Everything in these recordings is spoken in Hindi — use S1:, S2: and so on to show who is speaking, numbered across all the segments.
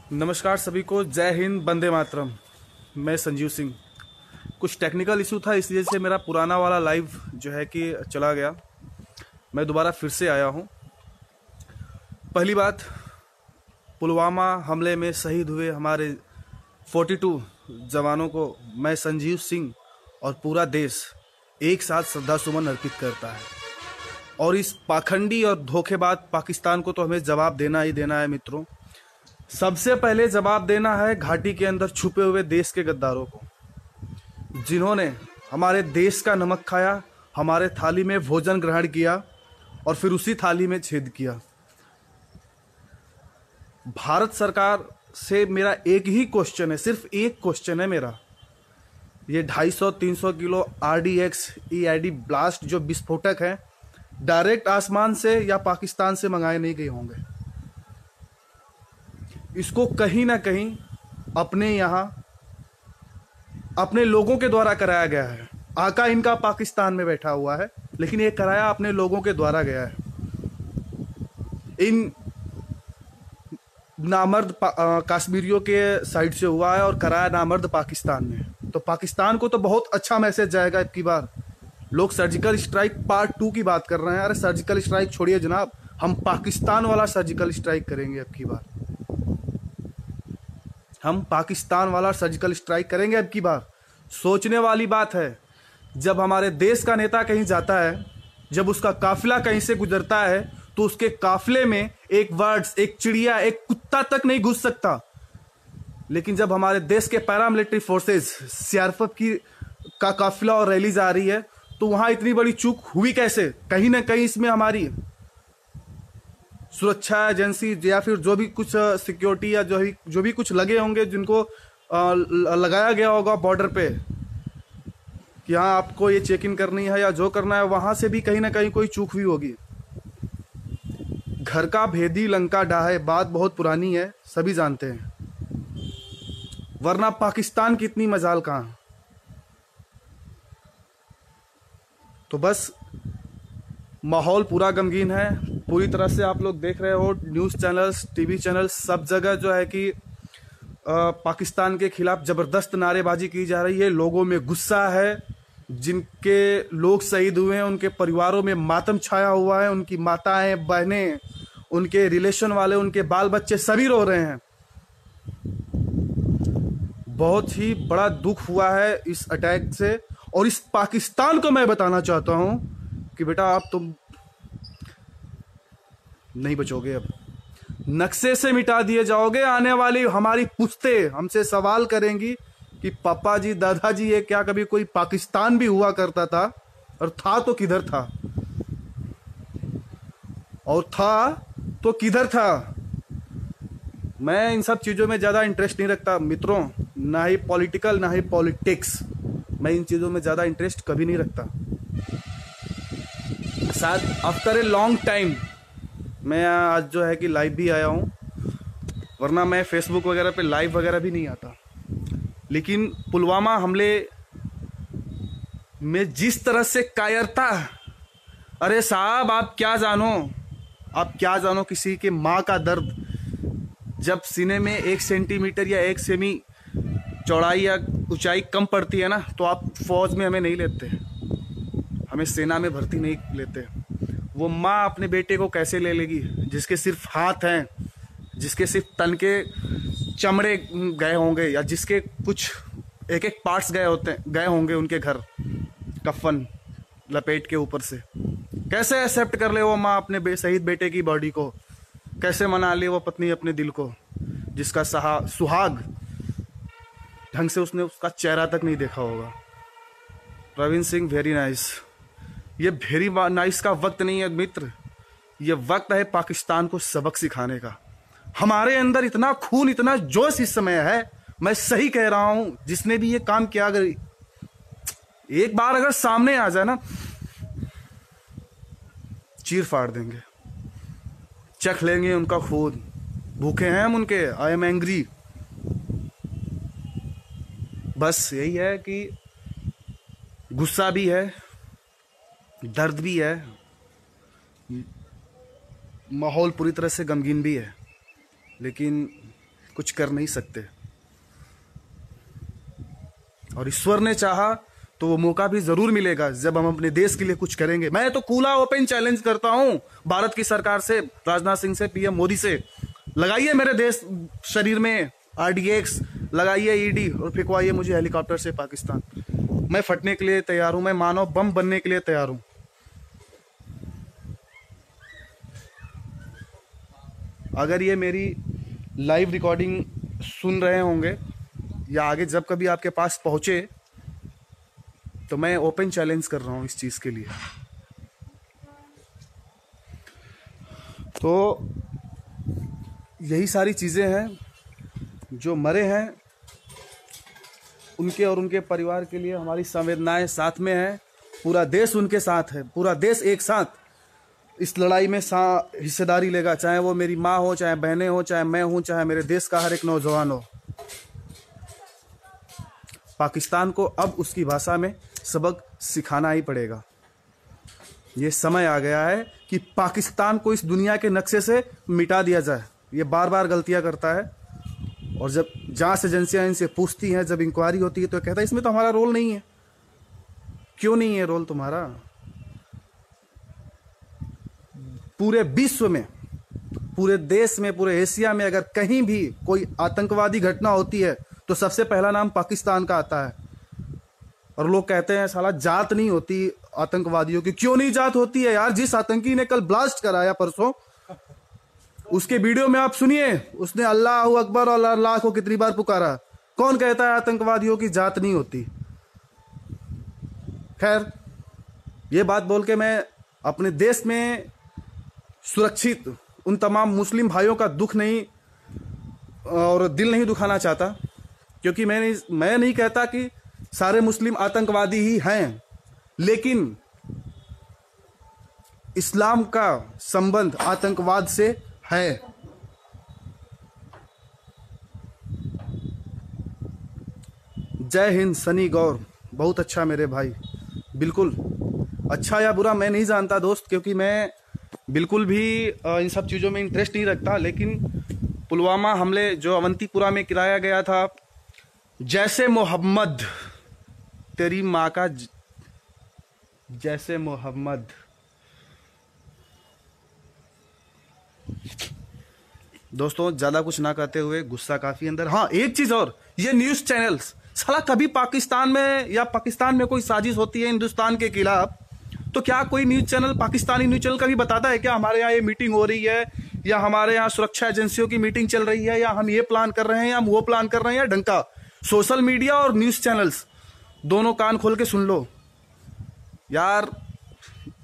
S1: नमस्कार सभी को, जय हिंद, वंदे मातरम। मैं संजीव सिंह। कुछ टेक्निकल इशू था, इसलिए से मेरा पुराना वाला लाइव जो है कि चला गया। मैं दोबारा फिर से आया हूँ। पहली बात, पुलवामा हमले में शहीद हुए हमारे 42 जवानों को मैं संजीव सिंह और पूरा देश एक साथ श्रद्धासुमन अर्पित करता है। और इस पाखंडी और धोखेबाज पाकिस्तान को तो हमें जवाब देना ही देना है मित्रों। सबसे पहले जवाब देना है घाटी के अंदर छुपे हुए देश के गद्दारों को, जिन्होंने हमारे देश का नमक खाया, हमारे थाली में भोजन ग्रहण किया और फिर उसी थाली में छेद किया। भारत सरकार से मेरा एक ही क्वेश्चन है, सिर्फ एक क्वेश्चन है मेरा। ये 250-300 किलो RDX EID ब्लास्ट जो विस्फोटक है, डायरेक्ट आसमान से या पाकिस्तान से मंगाए नहीं गए होंगे। इसको कहीं ना कहीं अपने यहाँ अपने लोगों के द्वारा कराया गया है। आका इनका पाकिस्तान में बैठा हुआ है, लेकिन ये कराया अपने लोगों के द्वारा गया है। इन नामर्द कश्मीरियों के साइड से हुआ है और कराया नामर्द पाकिस्तान ने। तो पाकिस्तान को तो बहुत अच्छा मैसेज जाएगा। अब की बार लोग सर्जिकल स्ट्राइक पार्ट 2 की बात कर रहे हैं। अरे सर्जिकल स्ट्राइक छोड़िए जनाब, हम पाकिस्तान वाला सर्जिकल स्ट्राइक करेंगे। अब की बार हम पाकिस्तान वाला सर्जिकल स्ट्राइक करेंगे। अब की बार सोचने वाली बात है। जब हमारे देश का नेता कहीं जाता है, जब उसका काफिला कहीं से गुजरता है, तो उसके काफिले में एक बर्ड्स, एक चिड़िया, एक कुत्ता तक नहीं घुस सकता। लेकिन जब हमारे देश के पैरामिलिट्री फोर्सेस CRPF का काफिला और रैली जा रही है, तो वहां इतनी बड़ी चूक हुई कैसे? कहीं ना कहीं इसमें हमारी सुरक्षा एजेंसी या फिर जो भी कुछ सिक्योरिटी या जो भी कुछ लगे होंगे, जिनको लगाया गया होगा बॉर्डर पे कि हाँ आपको ये चेक इन करनी है या जो करना है, वहां से भी कहीं ना कहीं कोई चूक हुई होगी। घर का भेदी लंका ढाहे, बात बहुत पुरानी है, सभी जानते हैं। वरना पाकिस्तान की इतनी मजाल कहां। तो बस माहौल पूरा गमगीन है। पूरी तरह से आप लोग देख रहे हो, न्यूज़ चैनल्स, टीवी चैनल्स, सब जगह जो है कि पाकिस्तान के खिलाफ ज़बरदस्त नारेबाजी की जा रही है। लोगों में गुस्सा है। जिनके लोग शहीद हुए हैं, उनके परिवारों में मातम छाया हुआ है। उनकी माताएं, बहनें, उनके रिलेशन वाले, उनके बाल बच्चे सभी रो रहे हैं। बहुत ही बड़ा दुख हुआ है इस अटैक से। और इस पाकिस्तान को मैं बताना चाहता हूं कि बेटा आप तुम नहीं बचोगे। अब नक्शे से मिटा दिए जाओगे। आने वाली हमारी पुश्तें हमसे सवाल करेंगी कि पापा जी, दादाजी, ये क्या कभी कोई पाकिस्तान भी हुआ करता था? और था तो किधर था? और था तो किधर था? मैं इन सब चीज़ों में ज़्यादा इंटरेस्ट नहीं रखता मित्रों, ना ही पॉलिटिकल ना ही पॉलिटिक्स। मैं इन चीज़ों में ज़्यादा इंटरेस्ट कभी नहीं रखता। शायद आफ्टर ए लॉन्ग टाइम मैं आज जो है कि लाइव भी आया हूँ, वरना मैं फेसबुक वगैरह पे लाइव वगैरह भी नहीं आता। लेकिन पुलवामा हमले में जिस तरह से कायरता, अरे साहब आप क्या जानो किसी के माँ का दर्द। जब सीने में 1 सेंटीमीटर या 1 सेमी चौड़ाई या ऊंचाई कम पड़ती है ना, तो आप फौज में हमें नहीं लेते, हमें सेना में भर्ती नहीं लेते। वो माँ अपने बेटे को कैसे ले लेगी जिसके सिर्फ हाथ हैं, जिसके सिर्फ तन के चमड़े गए होंगे, या जिसके कुछ एक पार्ट्स गए होंगे उनके घर, कफन लपेट के ऊपर से। कैसे एक्सेप्ट कर ले वो माँ अपने शहीद बेटे की बॉडी को? कैसे मना ले वो पत्नी अपने दिल को, जिसका सुहाग ढंग से उसने उसका चेहरा तक नहीं देखा होगा। Praveen Singh, very nice. ये वेरी नाइस का वक्त नहीं है मित्र, ये वक्त है पाकिस्तान को सबक सिखाने का। हमारे अंदर इतना खून, इतना जोश इस समय है। मैं सही कह रहा हूं। जिसने भी ये काम किया, अगर एक बार अगर सामने आ जाए ना, चीर फाड़ देंगे, चख लेंगे उनका खून। भूखे हैं हम उनके। I am angry. बस यही है कि गुस्सा भी है, दर्द भी है, माहौल पूरी तरह से गमगीन भी है। लेकिन कुछ कर नहीं सकते। और ईश्वर ने चाहा तो वो मौका भी जरूर मिलेगा जब हम अपने देश के लिए कुछ करेंगे। मैं तो खुला ओपन चैलेंज करता हूं भारत की सरकार से, राजनाथ सिंह से, पीएम मोदी से, लगाइए मेरे देश शरीर में RDX, लगाइए ED और फेंकवाइए मुझे हेलीकॉप्टर से पाकिस्तान। मैं फटने के लिए तैयार हूं, मैं मानव बम बनने के लिए तैयार हूं। अगर ये मेरी लाइव रिकॉर्डिंग सुन रहे होंगे या आगे जब कभी आपके पास पहुंचे, तो मैं ओपन चैलेंज कर रहा हूं इस चीज के लिए। तो यही सारी चीजें हैं, जो मरे हैं उनके और उनके परिवार के लिए हमारी संवेदनाएं साथ में है। पूरा देश उनके साथ है, पूरा देश एक साथ इस लड़ाई में हिस्सेदारी लेगा, चाहे वो मेरी माँ हो, चाहे बहनें हो, चाहे मैं हूं, चाहे मेरे देश का हर एक नौजवान हो। पाकिस्तान को अब उसकी भाषा में सबक सिखाना ही पड़ेगा। ये समय आ गया है कि पाकिस्तान को इस दुनिया के नक्शे से मिटा दिया जाए। ये बार बार गलतियां करता है, और जब जांच एजेंसियां इनसे पूछती हैं, जब इंक्वायरी होती है, तो कहता है इसमें तो हमारा रोल नहीं है। क्यों नहीं है रोल तुम्हारा? पूरे विश्व में, पूरे देश में, पूरे एशिया में अगर कहीं भी कोई आतंकवादी घटना होती है तो सबसे पहला नाम पाकिस्तान का आता है। और लोग कहते हैं साला जात नहीं होती आतंकवादियों की। क्यों नहीं जात होती है यार? जिस आतंकी ने कल ब्लास्ट कराया परसों, उसके वीडियो में आप सुनिए, उसने अल्लाह अकबर और अल्लाह को कितनी बार पुकारा। कौन कहता है आतंकवादियों की जात नहीं होती? खैर, ये बात बोल के मैं अपने देश में सुरक्षित उन तमाम मुस्लिम भाइयों का दुख नहीं और दिल नहीं दुखाना चाहता, क्योंकि मैं नहीं कहता कि सारे मुस्लिम आतंकवादी ही हैं, लेकिन इस्लाम का संबंध आतंकवाद से है। जय हिंद सनी गौर, बहुत अच्छा मेरे भाई। बिल्कुल अच्छा या बुरा मैं नहीं जानता दोस्त, क्योंकि मैं बिल्कुल भी इन सब चीज़ों में इंटरेस्ट नहीं रखता, लेकिन पुलवामा हमले जो अवंतीपुरा में गिराया गया था, जैसे मोहम्मद, तेरी माँ का जैसे मोहम्मद। दोस्तों ज़्यादा कुछ ना कहते हुए, गुस्सा काफ़ी अंदर। हाँ, एक चीज़ और, ये न्यूज़ चैनल्स साला कभी पाकिस्तान में या पाकिस्तान में कोई साजिश होती है हिंदुस्तान के खिलाफ, तो क्या कोई news channel, Pakistani news channel कभी बताता है क्या हमारे यहाँ ये मीटिंग हो रही है, या हमारे यहाँ सुरक्षा एजेंसियों की मीटिंग चल रही है, या हम ये प्लान कर रहे हैं, या हम वो प्लान कर रहे हैं? या डंका सोशल मीडिया और न्यूज़ चैनल्स दोनों कान खोल के सुन लो यार।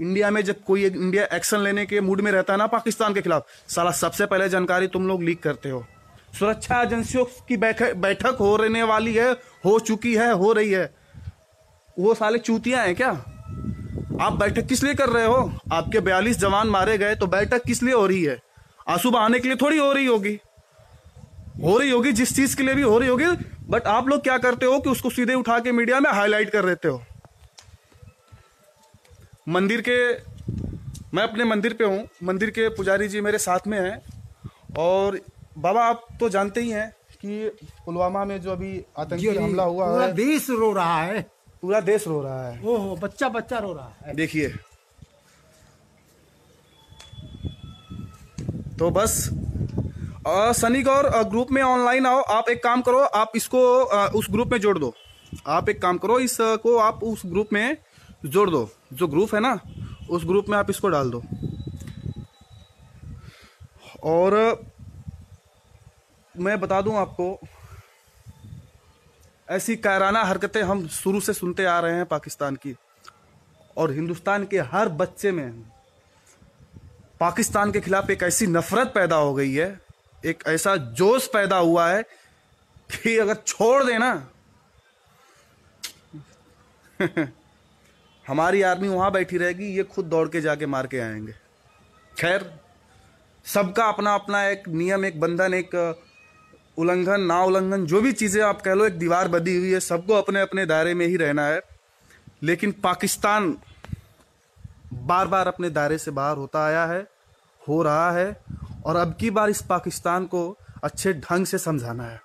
S1: इंडिया में जब कोई इंडिया एक्शन लेने के मूड में रहता है ना पाकिस्तान के खिलाफ, साला सबसे पहले जानकारी तुम लोग लीक करते हो। सुरक्षा एजेंसियों की बैठक हो रहने वाली है, हो चुकी है, हो रही है। वो साले चूतियां हैं क्या? आप बैठक किस लिए कर रहे हो? आपके 42 जवान मारे गए, तो बैठक किस लिए हो रही है? आंसू बहाने के लिए थोड़ी हो रही होगी, जिस चीज के लिए भी हो रही होगी। बट आप लोग क्या करते हो कि उसको सीधे उठा के मीडिया में हाईलाइट कर देते हो। मैं अपने मंदिर पे हूँ, मंदिर के पुजारी जी मेरे साथ में हैं। और बाबा, आप तो जानते ही हैं कि पुलवामा में जो अभी आतंकी हमला हुआ है,
S2: पूरा देश रो रहा है।
S1: पूरा देश रो रहा है।
S2: ओहो, बच्चा बच्चा रो रहा है।
S1: देखिए, तो बस सनी गौर ग्रुप में ऑनलाइन आओ। आप एक काम करो, आप इसको उस ग्रुप में जोड़ दो। आप एक काम करो, इसको आप उस ग्रुप में जोड़ दो। जो ग्रुप है ना, उस ग्रुप में आप इसको डाल दो। और मैं बता दूं आपको, ऐसी कायराना हरकतें हम शुरू से सुनते आ रहे हैं पाकिस्तान की, और हिंदुस्तान के हर बच्चे में पाकिस्तान के खिलाफ एक ऐसी नफरत पैदा हो गई है, एक ऐसा जोश पैदा हुआ है कि अगर छोड़ देना हमारी आर्मी वहां बैठी रहेगी, ये खुद दौड़ के जाके मार के आएंगे। खैर, सबका अपना अपना एक नियम, एक बंधन, एक उल्लंघन ना उल्लंघन, जो भी चीजें आप कह लो, एक दीवार बंधी हुई है। सबको अपने अपने दायरे में ही रहना है। लेकिन पाकिस्तान बार बार अपने दायरे से बाहर होता आया है, हो रहा है और अब की बार इस पाकिस्तान को अच्छे ढंग से समझाना है।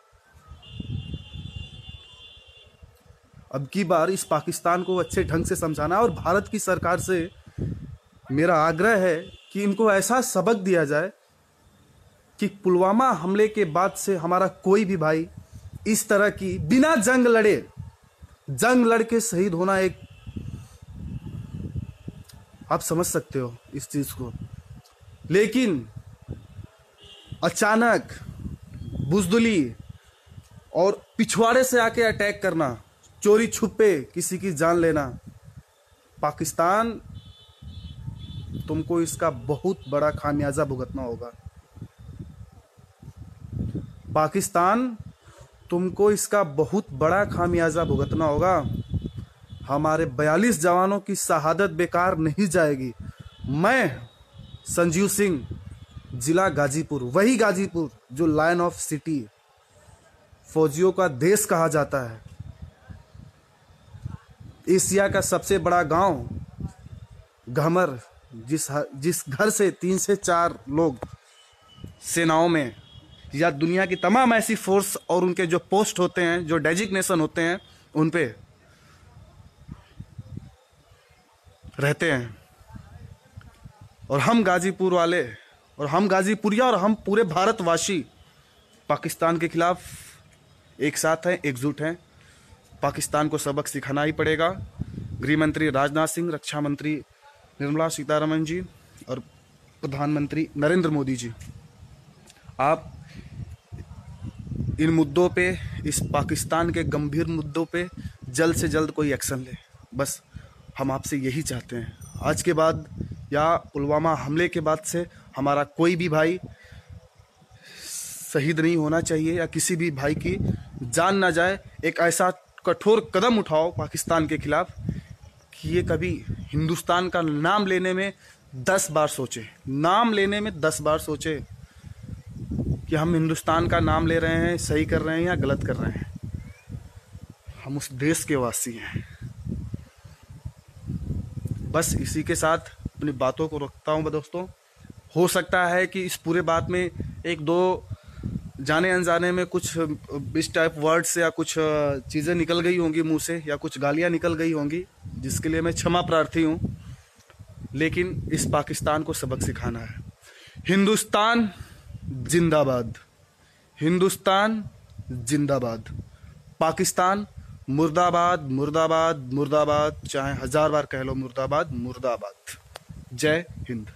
S1: अब की बार इस पाकिस्तान को अच्छे ढंग से समझाना है और भारत की सरकार से मेरा आग्रह है कि इनको ऐसा सबक दिया जाए कि पुलवामा हमले के बाद से हमारा कोई भी भाई इस तरह की बिना जंग लड़ के शहीद होना, एक आप समझ सकते हो इस चीज को, लेकिन अचानक बुजदिली और पिछवाड़े से आके अटैक करना, चोरी छुपे किसी की जान लेना, पाकिस्तान तुमको इसका बहुत बड़ा खामियाजा भुगतना होगा। पाकिस्तान तुमको इसका बहुत बड़ा खामियाजा भुगतना होगा। हमारे 42 जवानों की शहादत बेकार नहीं जाएगी। मैं संजीव सिंह, जिला गाजीपुर, वही गाजीपुर जो लायन ऑफ सिटी, फौजियों का देश कहा जाता है, एशिया का सबसे बड़ा गांव घमर, जिस घर से 3 से 4 लोग सेनाओं में या दुनिया की तमाम ऐसी फोर्स और उनके जो पोस्ट होते हैं, जो डेजिग्नेशन होते हैं, उन पे रहते हैं। और हम गाजीपुर वाले और हम गाजीपुरिया और हम पूरे भारतवासी पाकिस्तान के खिलाफ एक साथ हैं, एकजुट हैं। पाकिस्तान को सबक सिखाना ही पड़ेगा। गृह मंत्री राजनाथ सिंह, रक्षा मंत्री निर्मला सीतारमण जी और प्रधानमंत्री नरेंद्र मोदी जी, आप इन मुद्दों पे, इस पाकिस्तान के गंभीर मुद्दों पे जल्द से जल्द कोई एक्शन ले। बस हम आपसे यही चाहते हैं। आज के बाद या पुलवामा हमले के बाद से हमारा कोई भी भाई शहीद नहीं होना चाहिए या किसी भी भाई की जान ना जाए। एक ऐसा कठोर कदम उठाओ पाकिस्तान के खिलाफ कि ये कभी हिंदुस्तान का नाम लेने में 10 बार सोचे, नाम लेने में 10 बार सोचे कि हम हिंदुस्तान का नाम ले रहे हैं, सही कर रहे हैं या गलत कर रहे हैं। हम उस देश के वासी हैं। बस इसी के साथ अपनी बातों को रखता हूँ दोस्तों। हो सकता है कि इस पूरे बात में 1-2 जाने अनजाने में कुछ इस टाइप वर्ड्स या कुछ चीज़ें निकल गई होंगी मुंह से, या कुछ गालियाँ निकल गई होंगी, जिसके लिए मैं क्षमा प्रार्थी हूँ। लेकिन इस पाकिस्तान को सबक सिखाना है। हिंदुस्तान जिंदाबाद, हिंदुस्तान जिंदाबाद, पाकिस्तान मुर्दाबाद, मुर्दाबाद, मुर्दाबाद, चाहे 1000 बार कह लो मुर्दाबाद, मुर्दाबाद। जय हिंद।